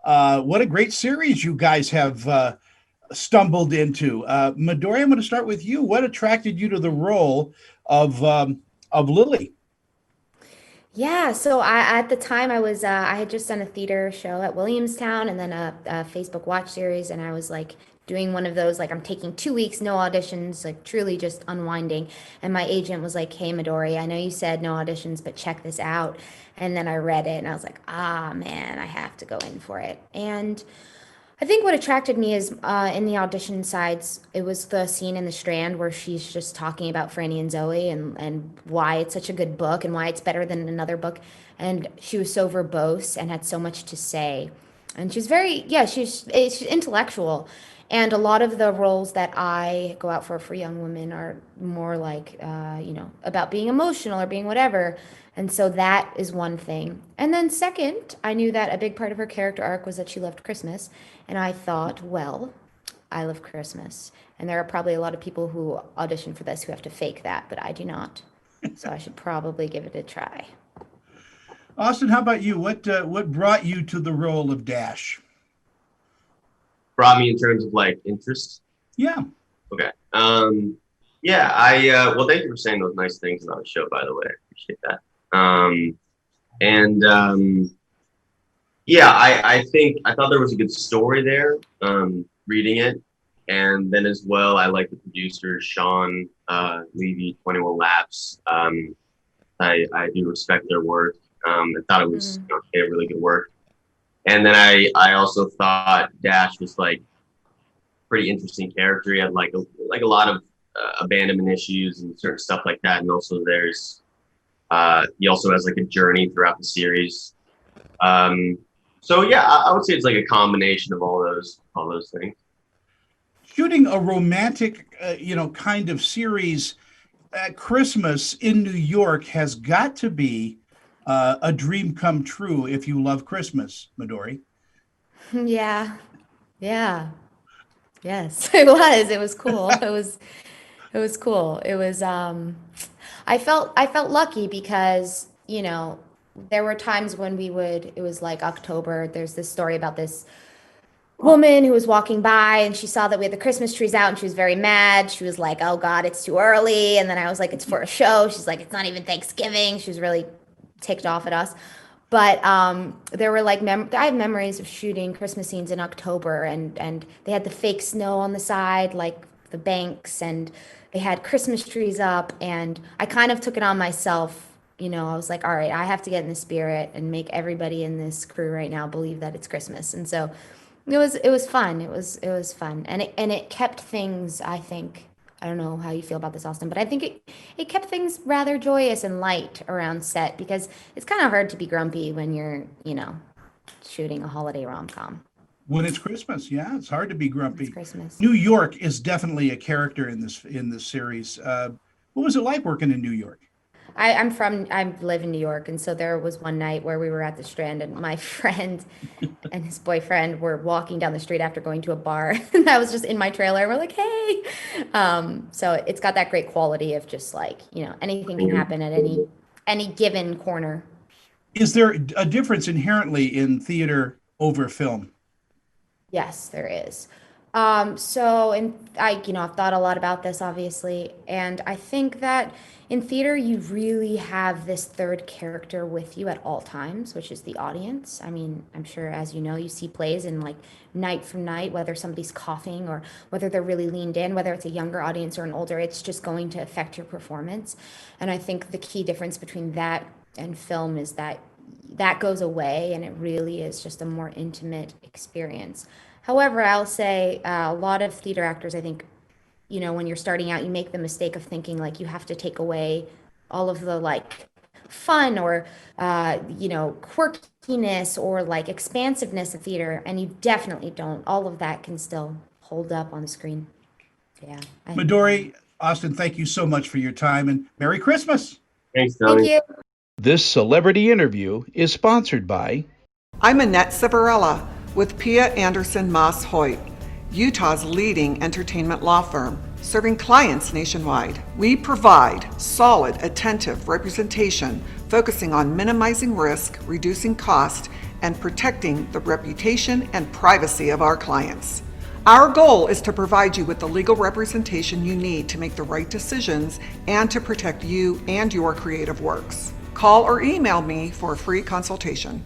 What a great series you guys have stumbled into. Midori, I'm going to start with you. What attracted you to the role of Lily? Yeah, so at the time I had just done a theater show at Williamstown and then a Facebook Watch series, and I was like doing one of those, like, I'm taking 2 weeks, no auditions, like truly just unwinding. And my agent was like, "Hey Midori, I know you said no auditions, but check this out." And then I read it and I was like, "Ah man, I have to go in for it." And I think what attracted me is in the audition sides, it was the scene in The Strand where she's just talking about Franny and Zoe and why it's such a good book and why it's better than another book. And she was so verbose and had so much to say. And she's very, yeah, she's intellectual. And a lot of the roles that I go out for young women are more like, about being emotional or being whatever. And so that is one thing. And then second, I knew that a big part of her character arc was that she loved Christmas. And I thought, well, I love Christmas. And there are probably a lot of people who audition for this who have to fake that, but I do not. So I should probably give it a try. Austin, how about you? What brought you to the role of Dash? Brought me in terms of like interest. Yeah. Okay. Yeah, well, thank you for saying those nice things about the show, by the way. I appreciate that. And yeah, I think I thought there was a good story there, reading it. And then as well, I like the producers, Sean Levy, 21 Labs. I do respect their work. I thought it was really good work. And then I also thought Dash was like pretty interesting character. He had like a lot of abandonment issues and certain stuff like that. And also he also has like a journey throughout the series. So yeah, I would say it's like a combination of all those things. Shooting a romantic, kind of series at Christmas in New York has got to be a dream come true if you love Christmas, Midori. Yeah. Yeah. Yes, it was. It was cool. It was cool. I felt lucky because, there were times when it was like October. There's this story about this woman who was walking by and she saw that we had the Christmas trees out and she was very mad. She was like, "Oh God, it's too early." And then I was like, "It's for a show." She's like, "It's not even Thanksgiving." She was really ticked off at us. But there were like I have memories of shooting Christmas scenes in October, and they had the fake snow on the side, like the banks, and they had Christmas trees up, and I kind of took it on myself. I was like, all right, I have to get in the spirit and make everybody in this crew right now believe that it's Christmas. And so it was fun. It was fun, and it kept things, I think. I don't know how you feel about this, Austin, but I think it kept things rather joyous and light around set because it's kind of hard to be grumpy when you're, shooting a holiday rom-com. When it's Christmas, yeah, it's hard to be It's grumpy. Christmas. New York is definitely a character in this series. What was it like working in New York? I live in New York, and so there was one night where we were at the Strand, and my friend and his boyfriend were walking down the street after going to a bar, and I was just in my trailer. We're like, "Hey," so it's got that great quality of just like anything can happen at any given corner. Is there a difference inherently in theater over film? Yes, there is. So, and I've thought a lot about this, obviously, and I think that in theater, you really have this third character with you at all times, which is the audience. I mean, I'm sure, as you know, you see plays and like night from night, whether somebody's coughing or whether they're really leaned in, whether it's a younger audience or an older, it's just going to affect your performance. And I think the key difference between that and film is that that goes away and it really is just a more intimate experience. However, I'll say a lot of theater actors, I think, when you're starting out, you make the mistake of thinking like you have to take away all of the like fun or, quirkiness or like expansiveness of theater. And you definitely don't. All of that can still hold up on the screen. Yeah. Midori, Austin, thank you so much for your time and Merry Christmas. Thanks, Thank Tony. you. This celebrity interview is sponsored by I'm Annette Civarella with Pia Anderson Moss Hoyt, Utah's leading entertainment law firm, serving clients nationwide. We provide solid, attentive representation focusing on minimizing risk, reducing cost, and protecting the reputation and privacy of our clients. Our goal is to provide you with the legal representation you need to make the right decisions and to protect you and your creative works. Call or email me for a free consultation.